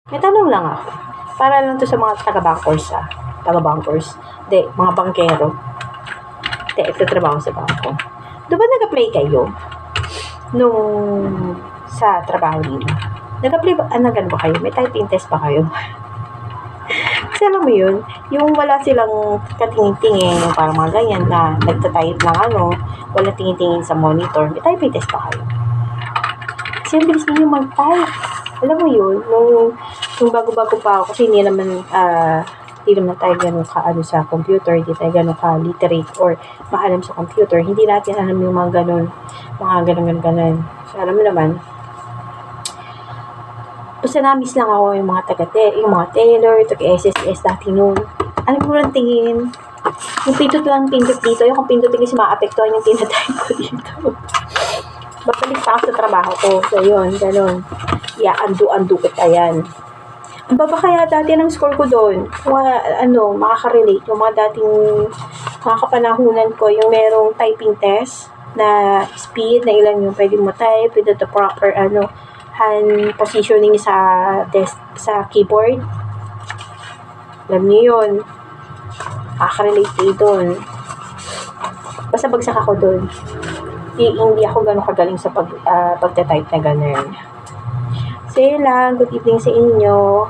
May tanong lang ako. Para lang to sa mga taga-bankers Taga-bankers. Hindi, mga bankero. Hindi, nagtatrabaho sa bangko. Diba nag-apply kayo? Nung sa trabaho nila. Nag-apply ba? Ganun ba kayo? May typing test ba kayo? Kasi alam mo yun, yung wala silang katingin-tingin, yung parang mga ganyan na nagtatype ng wala tingin-tingin sa monitor. May typing test ba kayo? Kasi ang bilis ninyo mag-type. Alam mo yun, nung bago-bago pa ako, kasi hindi naman tayo ganun sa computer, hindi tayo ganun ka-literate or maalam sa computer. Hindi natin alam yung mga ganun. So, alam mo naman, basta na-miss lang ako yung mga taga-Taylor, taga-SSS dati noon. Alam mo lang tingin, yung pindot dito, yung kung pindutin kasi maapektuhan yung tinatype ko dito. Babalik pa ako sa trabaho ko. So, yun, ganun. Undo kita yan. Ang baba kaya dati ng score ko doon, makaka-relate, yung mga dating mga kapanahunan ko, yung merong typing test na speed, na ilan yung pwede mo type, with the proper, hand positioning sa desk, sa keyboard. Alam niyo yun. Makaka-relate kayo doon. Basta bagsak ako doon. Hindi ako gano'ng kagaling sa pagte-type na gano'n. So, yun lang. Good evening sa inyo.